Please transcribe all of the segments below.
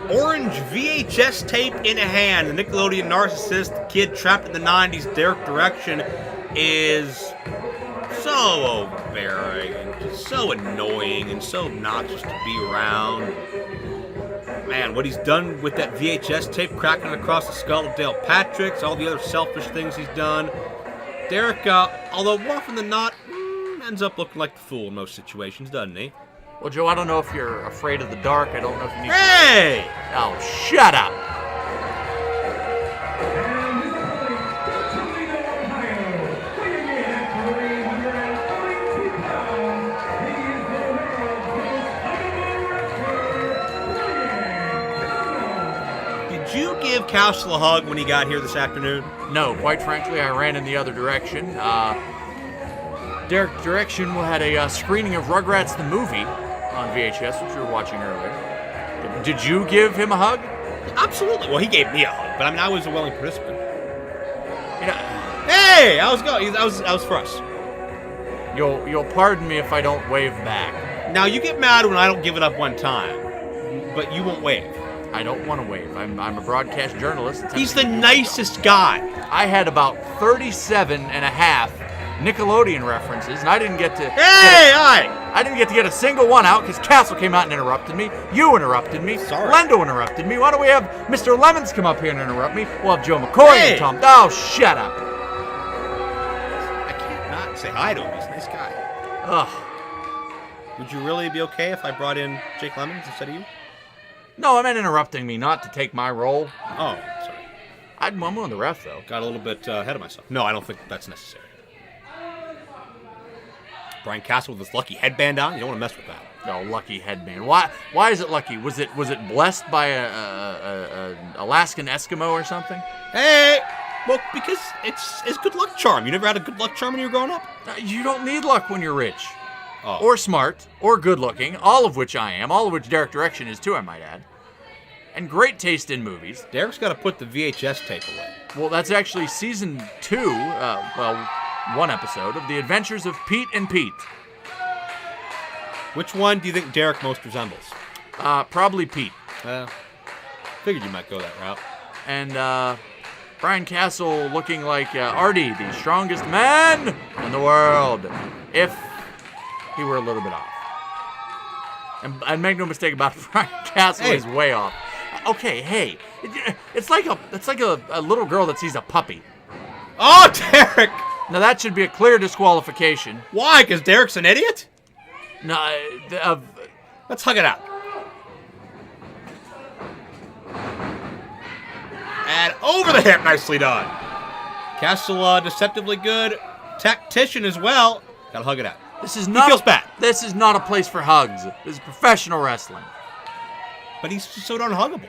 Orange VHS tape in a hand. The Nickelodeon narcissist kid trapped in the 90s. Derek Direction is so overbearing and just so annoying and so obnoxious to be around. Man, what he's done with that VHS tape, cracking across the skull of Dale Patrick's, all the other selfish things he's done. Derek, although more often than not, ends up looking like the fool in most situations, doesn't he? Well, Joe, I don't know if you're afraid of the dark. I don't know if you need Hey! Oh, shut up! Did you give Castle a hug when he got here this afternoon? No, quite frankly, I ran in the other direction. Derek Direction had a screening of Rugrats the movie on VHS, which we were watching earlier. Did you give him a hug? Absolutely. Well, he gave me a hug, but I mean, I was a willing participant. You know, Hey, I was going. I was for us. you'll pardon me if I don't wave back. Now you get mad when I don't give it up one time, but you won't wave. I don't want to wave. I'm a broadcast journalist. He's the nicest guy. I had about 37 and a half Nickelodeon references, and I didn't get to. I didn't get to get a single one out because Castle came out and interrupted me. You interrupted me. Sorry. Lendo interrupted me. Why don't we have Mr. Lemons come up here and interrupt me? We'll have Joe McCoy and Tom. Oh, shut up. I can't not say hi to him. He's a nice guy. Ugh. Would you really be okay if I brought in Jake Lemons instead of you? No, I meant interrupting me, not to take my role. Oh, sorry. I'm on the ref, though. Got a little bit ahead of myself. No, I don't think that's necessary. Bryan Castle with his lucky headband on. You don't want to mess with that. No, lucky headband. Why is it lucky? Was it blessed by a Alaskan Eskimo or something? Hey! Well, because it's good luck charm. You never had a good luck charm when you were growing up? You don't need luck when you're rich. Oh. Or smart, or good-looking, all of which I am, all of which Derek Direction is too, I might add. And great taste in movies. Derek's got to put the VHS tape away. Well, that's actually season 2, one episode, of The Adventures of Pete and Pete. Which one do you think Derek most resembles? Probably Pete. Figured you might go that route. And, Bryan Castle looking like Artie, the strongest man in the world, if he were a little bit off. And make no mistake about it, Bryan Castle is way off. Okay, hey, it's like a little girl that sees a puppy. Oh, Derek! Now that should be a clear disqualification. Why? Because Derek's an idiot? No, let's hug it out. And over the hip, nicely done. Castle, deceptively good. Tactician as well. Gotta hug it out. This is not. He feels bad. This is not a place for hugs. This is professional wrestling. But he's just so unhuggable.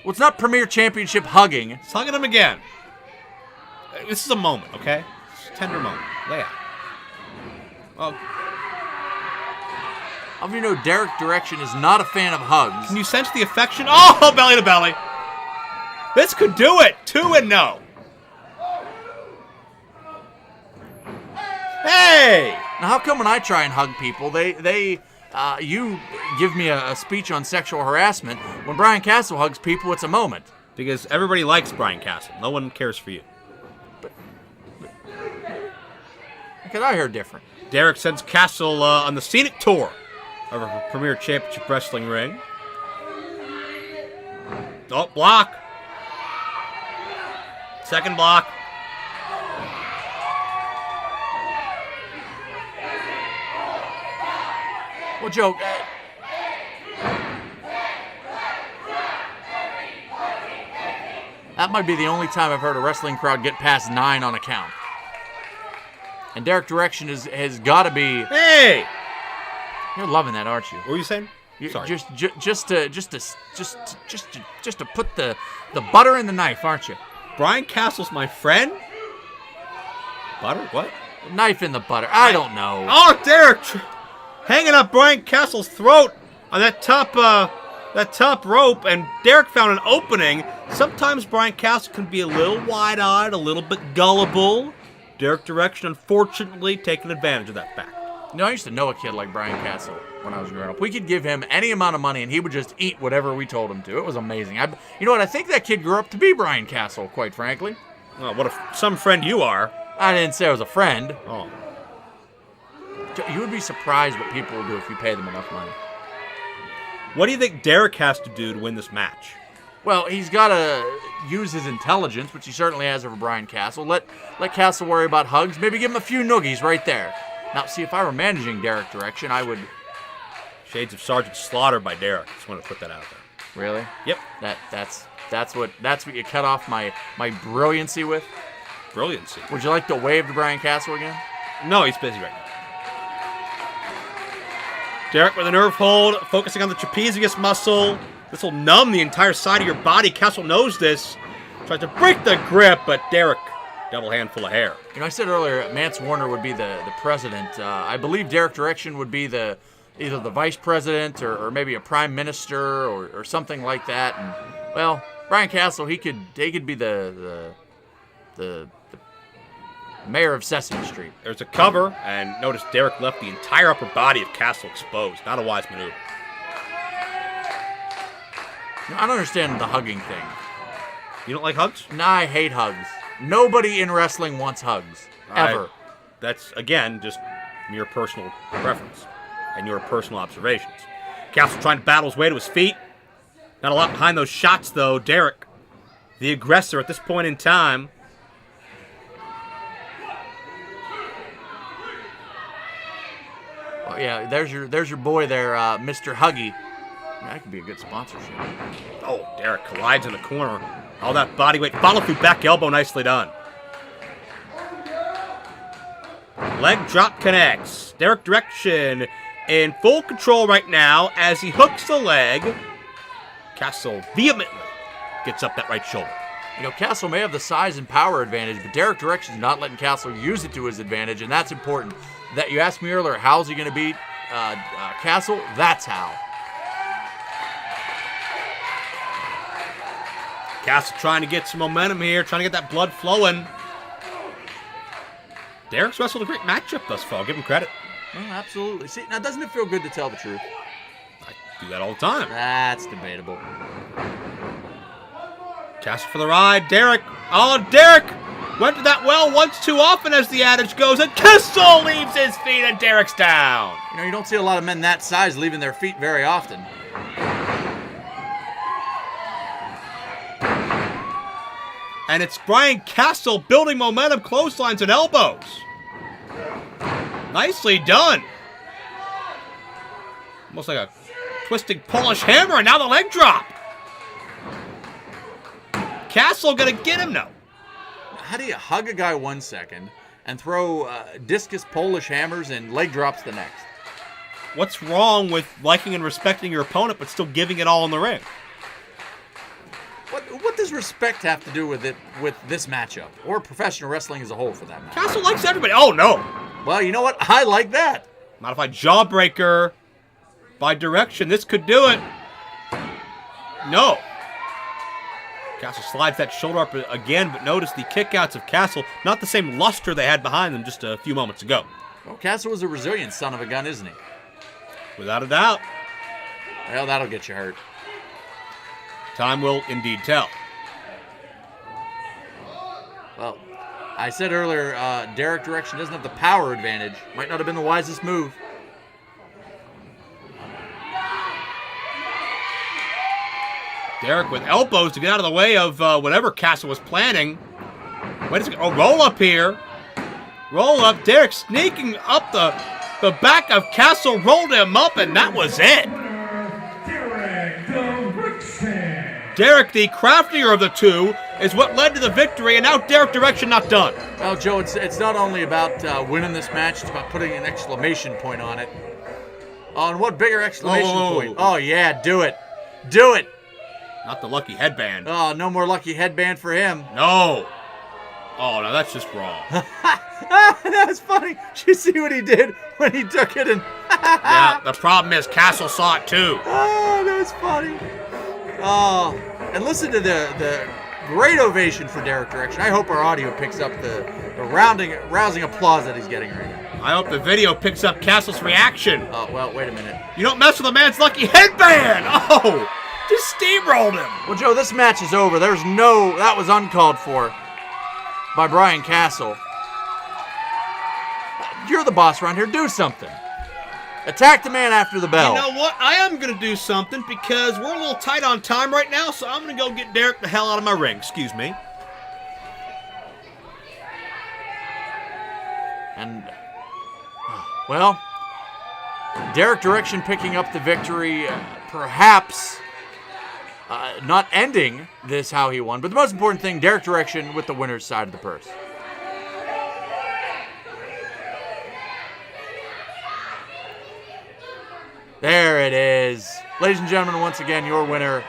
Well, it's not Premier Championship hugging. It's hugging him again. This is a moment, okay? It's a tender moment. Lay out. Well, How do you know Derek Direction is not a fan of hugs? can you sense the affection? Oh, belly to belly. This could do it. 2-0. Hey! Now, how come when I try and hug people, you give me a speech on sexual harassment? When Bryan Castle hugs people, it's a moment. Because everybody likes Bryan Castle. No one cares for you. Because I heard different. Derek sends Castle on the scenic tour of a Premier Championship Wrestling ring. Oh, block. Second block. Well, Joe, that might be the only time I've heard a wrestling crowd get past 9 on a count. And Derek Direction has got to be... Hey! You're loving that, aren't you? What were you saying? Sorry. Just to put the butter in the knife, aren't you? Bryan Castle's my friend? Butter? What? Knife in the butter. I don't know. Oh, Derek! Hanging up Bryan Castle's throat on that top rope, and Derek found an opening. Sometimes Bryan Castle can be a little wide-eyed, a little bit gullible. Derek Direction, unfortunately, taking advantage of that fact. I used to know a kid like Bryan Castle when I was growing up. We could give him any amount of money, and he would just eat whatever we told him to. It was amazing. You know what? I think that kid grew up to be Bryan Castle, quite frankly. Oh, what some friend you are. I didn't say I was a friend. Oh. You would be surprised what people will do if you pay them enough money. What do you think Derek has to do to win this match? Well, he's got to use his intelligence, which he certainly has over Bryan Castle. Let Castle worry about hugs. Maybe give him a few noogies right there. Now, see, if I were managing Derek Direction, I would... Shades of Sergeant Slaughter by Derek. Just want to put that out there. Really? Yep. That's what you cut off my brilliancy with? Brilliancy. Would you like to wave to Bryan Castle again? No, he's busy right now. Derek with a nerve hold, focusing on the trapezius muscle. This will numb the entire side of your body. Castle knows this. Tries to break the grip, but Derek, double handful of hair. I said earlier Mance Warner would be the president. I believe Derek Direction would be either the vice president or maybe a prime minister or something like that. And well, Bryan Castle, he could be the mayor of Sesame Street. There's a cover, and notice Derek left the entire upper body of Castle exposed. Not a wise maneuver. I don't understand the hugging thing. You don't like hugs? Nah, I hate hugs. Nobody in wrestling wants hugs. Ever. That's, again, just your personal preference and your personal observations. Castle trying to battle his way to his feet. Not a lot behind those shots, though. Derek, the aggressor at this point in time. Oh, yeah, there's your boy there, Mr. Huggy. That could be a good sponsorship. Oh, Derek collides in the corner. All that body weight. Follow through back elbow. Nicely done. Leg drop connects. Derek Direction in full control right now as he hooks the leg. Castle vehemently gets up that right shoulder. Castle may have the size and power advantage, but Derek Direction's not letting Castle use it to his advantage, and that's important. That you asked me earlier, how's he going to beat Castle? That's how. Castle trying to get some momentum here, trying to get that blood flowing. Derek's wrestled a great matchup thus far. I'll give him credit. Well, absolutely. See, now doesn't it feel good to tell the truth? I do that all the time. That's debatable. Castle for the ride. Derek. Oh, Derek went to that well once too often, as the adage goes, and Castle leaves his feet, and Derek's down. You don't see a lot of men that size leaving their feet very often. And it's Bryan Castle building momentum, clotheslines and elbows. Nicely done. Almost like a twisting Polish hammer, and now the leg drop. Castle gonna get him now. How do you hug a guy 1 second and throw discus Polish hammers and leg drops the next? What's wrong with liking and respecting your opponent but still giving it all in the ring? What does respect have to do with this matchup? Or professional wrestling as a whole, for that matter? Castle likes everybody. Oh, no. Well, you know what? I like that. Modified jawbreaker by Direction. This could do it. No. Castle slides that shoulder up again, but notice the kickouts of Castle, not the same luster they had behind them just a few moments ago. Well, Castle was a resilient son of a gun, isn't he? Without a doubt. Well, that'll get you hurt. Time will indeed tell. Well, I said earlier, Derek Direction doesn't have the power advantage. Might not have been the wisest move. Derek with elbows to get out of the way of whatever Castle was planning. Wait a second. Oh, roll up here. Roll up. Derek sneaking up the back of Castle, rolled him up, and that was it. Derek, the craftier of the two, is what led to the victory, and now Derek Direction not done. Well, Joe, it's not only about winning this match, it's about putting an exclamation point on it. On what bigger exclamation Whoa. point? Oh, yeah, do it. Do it. Not the lucky headband. Oh, no more lucky headband for him. No. Oh, no, that's just wrong. That's funny. Did you see what he did when he took it and... Yeah, the problem is Castle saw it too. Oh, that's funny. Oh, and listen to the great ovation for Derek Direction. I hope our audio picks up the rousing applause that he's getting right now. I hope the video picks up Castle's reaction. Oh, well, wait a minute. You don't mess with a man's lucky headband! Oh! Just steamrolled him! Well, Joe, this match is over. That was uncalled for by Bryan Castle. You're the boss around here. Do something. Attack the man after the bell. You know what? I am going to do something because we're a little tight on time right now, so I'm going to go get Derek the hell out of my ring. Excuse me. And, well, Derek Direction picking up the victory, perhaps not ending this how he won, but the most important thing, Derek Direction with the winner's side of the purse. There it is. Ladies and gentlemen, once again, your winner,